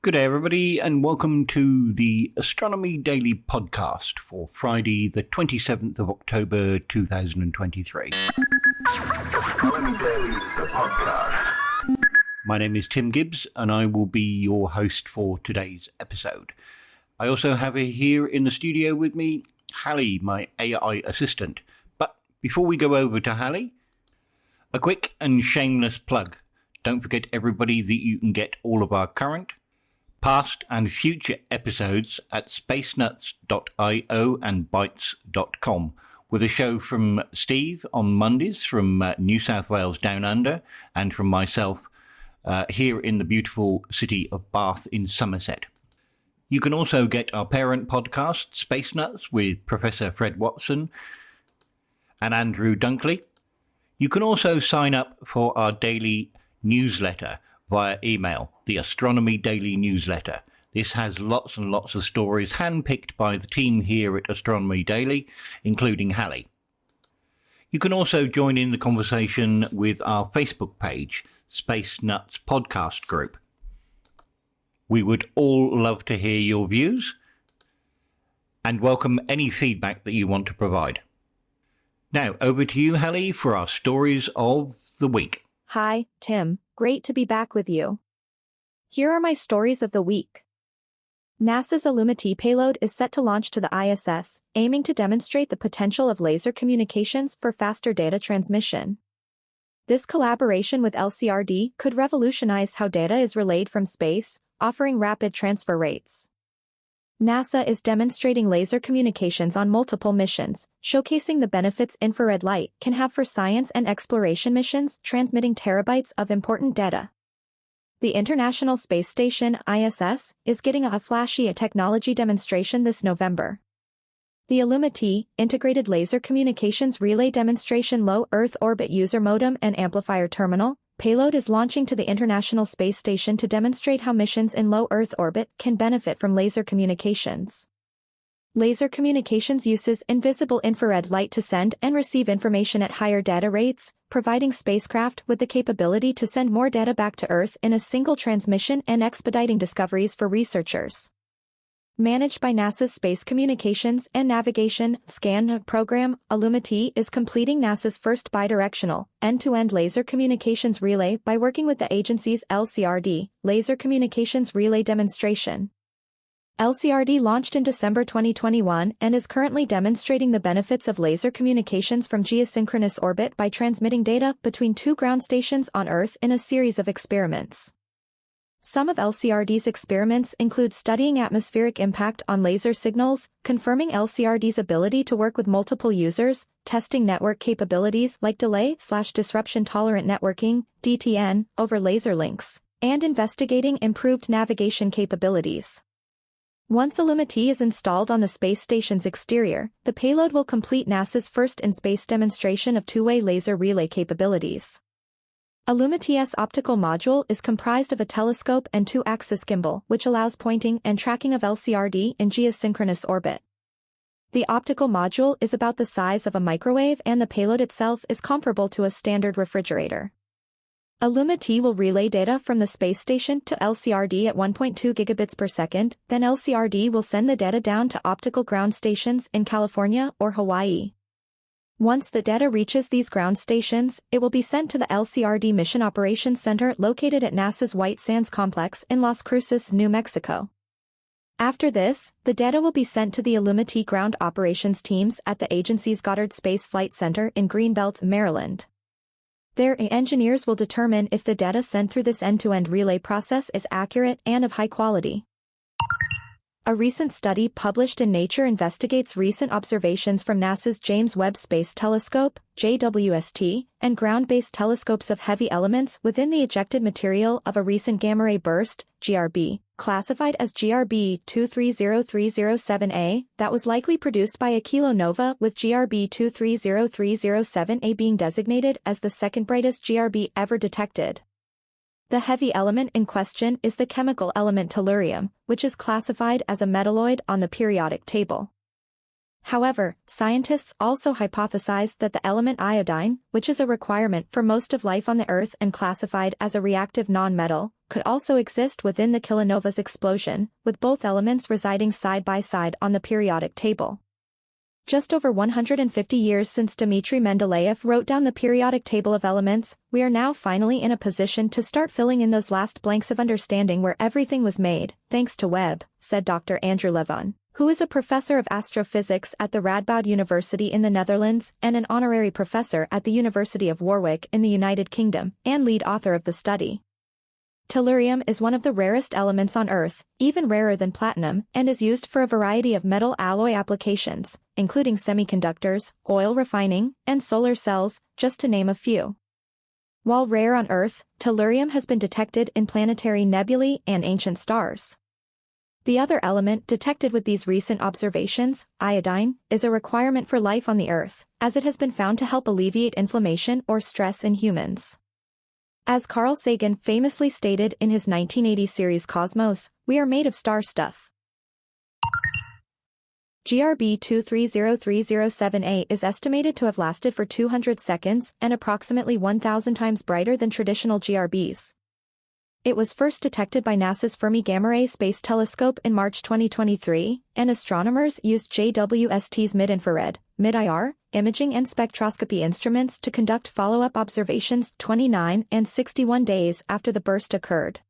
Good day, everybody, and welcome to the Astronomy Daily podcast for Friday, the 27th of October, 2023. Astronomy Daily, the podcast. My name is Tim Gibbs, and I will be your host for today's episode. I also have here in the studio with me, Hallie, my AI assistant. But before we go over to Hallie, a quick and shameless plug. Don't forget, everybody, that you can get all of our current, past and future episodes at spacenuts.io and bytes.com, with a show from Steve on Mondays from New South Wales Down Under, and from myself here in the beautiful city of Bath in Somerset. You can also get our parent podcast, Space Nuts, with Professor Fred Watson and Andrew Dunkley. You can also sign up for our daily newsletter via email, the Astronomy Daily newsletter. This has lots and lots of stories handpicked by the team here at Astronomy Daily, including Hallie. You can also join in the conversation with our Facebook page, Space Nuts Podcast Group. We would all love to hear your views and welcome any feedback that you want to provide. Now, over to you, Hallie, for our stories of the week. Hi, Tim. Great to be back with you. Here are my stories of the week. NASA's Illumity payload is set to launch to the ISS, aiming to demonstrate the potential of laser communications for faster data transmission. This collaboration with LCRD could revolutionize how data is relayed from space, offering rapid transfer rates. NASA is demonstrating laser communications on multiple missions, showcasing the benefits infrared light can have for science and exploration missions, transmitting terabytes of important data. The International Space Station, ISS, is getting a flashy technology demonstration this November. The Illumity Integrated Laser Communications Relay Demonstration Low Earth Orbit User Modem and Amplifier Terminal payload is launching to the International Space Station to demonstrate how missions in low Earth orbit can benefit from laser communications. Laser communications uses invisible infrared light to send and receive information at higher data rates, providing spacecraft with the capability to send more data back to Earth in a single transmission and expediting discoveries for researchers. Managed by NASA's Space Communications and Navigation (SCAN) program, Illumity is completing NASA's first bidirectional, end-to-end laser communications relay by working with the agency's LCRD, Laser Communications Relay Demonstration. LCRD launched in December 2021 and is currently demonstrating the benefits of laser communications from geosynchronous orbit by transmitting data between two ground stations on Earth in a series of experiments. Some of LCRD's experiments include studying atmospheric impact on laser signals, confirming LCRD's ability to work with multiple users, testing network capabilities like delay/disruption-tolerant networking, DTN, over laser links, and investigating improved navigation capabilities. Once Illumity is installed on the space station's exterior, the payload will complete NASA's first in-space demonstration of two-way laser relay capabilities. Illumity's optical module is comprised of a telescope and two-axis gimbal, which allows pointing and tracking of LCRD in geosynchronous orbit. The optical module is about the size of a microwave and the payload itself is comparable to a standard refrigerator. Illumity will relay data from the space station to LCRD at 1.2 gigabits per second, then LCRD will send the data down to optical ground stations in California or Hawaii. Once the data reaches these ground stations, it will be sent to the LCRD Mission Operations Center located at NASA's White Sands Complex in Las Cruces, New Mexico. After this, the data will be sent to the Illumity ground operations teams at the agency's Goddard Space Flight Center in Greenbelt, Maryland. Their engineers will determine if the data sent through this end-to-end relay process is accurate and of high quality. A recent study published in Nature investigates recent observations from NASA's James Webb Space Telescope, JWST, and ground-based telescopes of heavy elements within the ejected material of a recent gamma-ray burst, GRB, classified as GRB 230307A, that was likely produced by a kilonova, with GRB 230307A being designated as the second brightest GRB ever detected. The heavy element in question is the chemical element tellurium, which is classified as a metalloid on the periodic table. However, scientists also hypothesized that the element iodine, which is a requirement for most of life on the Earth and classified as a reactive nonmetal, could also exist within the kilonova's explosion, with both elements residing side by side on the periodic table. Just over 150 years since Dmitry Mendeleev wrote down the periodic table of elements, we are now finally in a position to start filling in those last blanks of understanding where everything was made, thanks to Webb, said Dr. Andrew Levon, who is a professor of astrophysics at the Radboud University in the Netherlands and an honorary professor at the University of Warwick in the United Kingdom, and lead author of the study. Tellurium is one of the rarest elements on Earth, even rarer than platinum, and is used for a variety of metal alloy applications, including semiconductors, oil refining, and solar cells, just to name a few. While rare on Earth, tellurium has been detected in planetary nebulae and ancient stars. The other element detected with these recent observations, iodine, is a requirement for life on the Earth, as it has been found to help alleviate inflammation or stress in humans. As Carl Sagan famously stated in his 1980 series Cosmos, we are made of star stuff. GRB 230307A is estimated to have lasted for 200 seconds and approximately 1,000 times brighter than traditional GRBs. It was first detected by NASA's Fermi Gamma Ray Space Telescope in March 2023, and astronomers used JWST's mid-infrared, mid-IR, imaging and spectroscopy instruments to conduct follow-up observations 29 and 61 days after the burst occurred.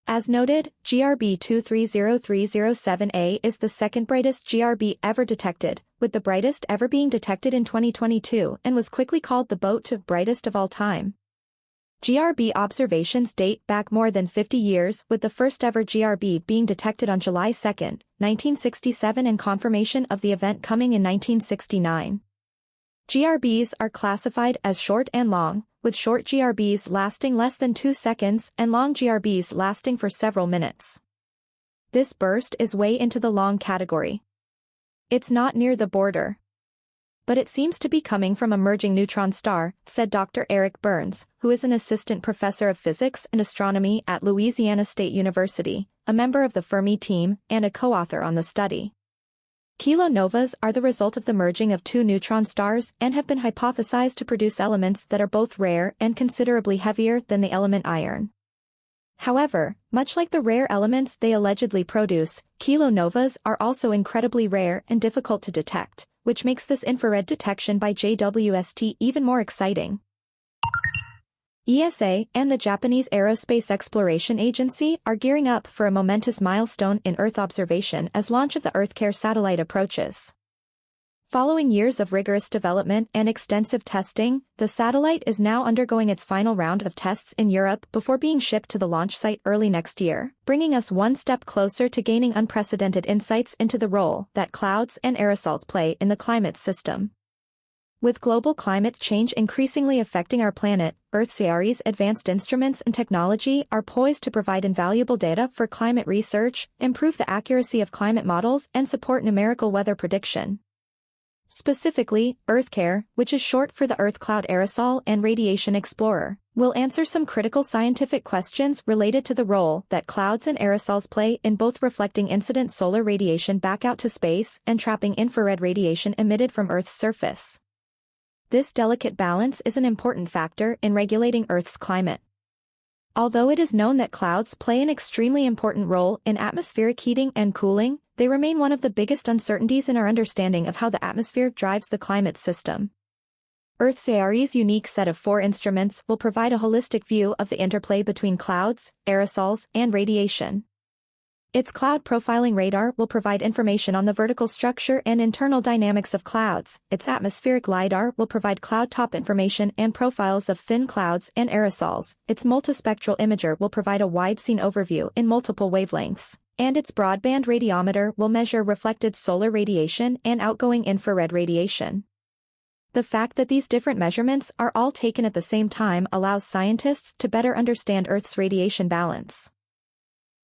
As noted, GRB 230307A is the second brightest GRB ever detected, with the brightest ever being detected in 2022 and was quickly called the boat to brightest of all time. GRB observations date back more than 50 years, with the first ever GRB being detected on July 2, 1967 and confirmation of the event coming in 1969. GRBs are classified as short and long, with short GRBs lasting less than 2 seconds and long GRBs lasting for several minutes. This burst is way into the long category. It's not near the border. But it seems to be coming from a merging neutron star, said Dr. Eric Burns, who is an assistant professor of physics and astronomy at Louisiana State University, a member of the Fermi team, and a co-author on the study. Kilonovas are the result of the merging of two neutron stars and have been hypothesized to produce elements that are both rare and considerably heavier than the element iron. However, much like the rare elements they allegedly produce, kilonovas are also incredibly rare and difficult to detect, which makes this infrared detection by JWST even more exciting. ESA and the Japanese Aerospace Exploration Agency are gearing up for a momentous milestone in Earth observation as launch of the EarthCare satellite approaches. Following years of rigorous development and extensive testing, the satellite is now undergoing its final round of tests in Europe before being shipped to the launch site early next year, bringing us one step closer to gaining unprecedented insights into the role that clouds and aerosols play in the climate system. With global climate change increasingly affecting our planet, EarthCRE's advanced instruments and technology are poised to provide invaluable data for climate research, improve the accuracy of climate models, and support numerical weather prediction. Specifically, EarthCare, which is short for the Earth Cloud Aerosol and Radiation Explorer, will answer some critical scientific questions related to the role that clouds and aerosols play in both reflecting incident solar radiation back out to space and trapping infrared radiation emitted from Earth's surface. This delicate balance is an important factor in regulating Earth's climate. Although it is known that clouds play an extremely important role in atmospheric heating and cooling, they remain one of the biggest uncertainties in our understanding of how the atmosphere drives the climate system. EarthCRE's unique set of 4 instruments will provide a holistic view of the interplay between clouds, aerosols, and radiation. Its cloud profiling radar will provide information on the vertical structure and internal dynamics of clouds. Its atmospheric LiDAR will provide cloud top information and profiles of thin clouds and aerosols. Its multispectral imager will provide a wide scene overview in multiple wavelengths. And its broadband radiometer will measure reflected solar radiation and outgoing infrared radiation. The fact that these different measurements are all taken at the same time allows scientists to better understand Earth's radiation balance.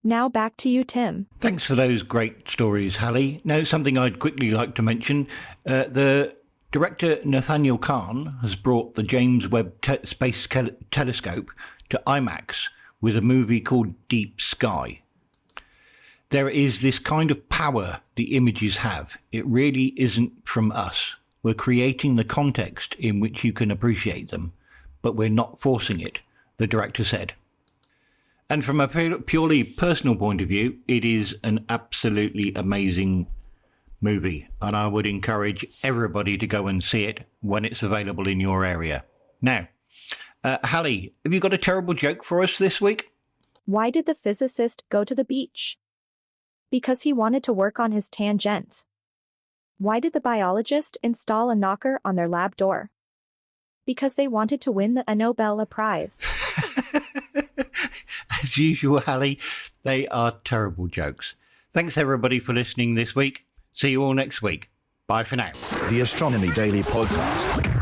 Now back to you, Tim. Thanks for those great stories, Hallie. Now, something I'd quickly like to mention. The director Nathaniel Kahn has brought the James Webb Space Telescope to IMAX with a movie called Deep Sky. There is this kind of power the images have. It really isn't from us. We're creating the context in which you can appreciate them, but we're not forcing it, the director said. And from a purely personal point of view, it is an absolutely amazing movie, and I would encourage everybody to go and see it when it's available in your area. Now, Hallie, have you got a terrible joke for us this week? Why did the physicist go to the beach? Because he wanted to work on his tangent. Why did the biologist install a knocker on their lab door? Because they wanted to win a Nobel Prize. As usual, Hallie, they are terrible jokes. Thanks everybody for listening this week. See you all next week. Bye for now. The Astronomy Daily Podcast.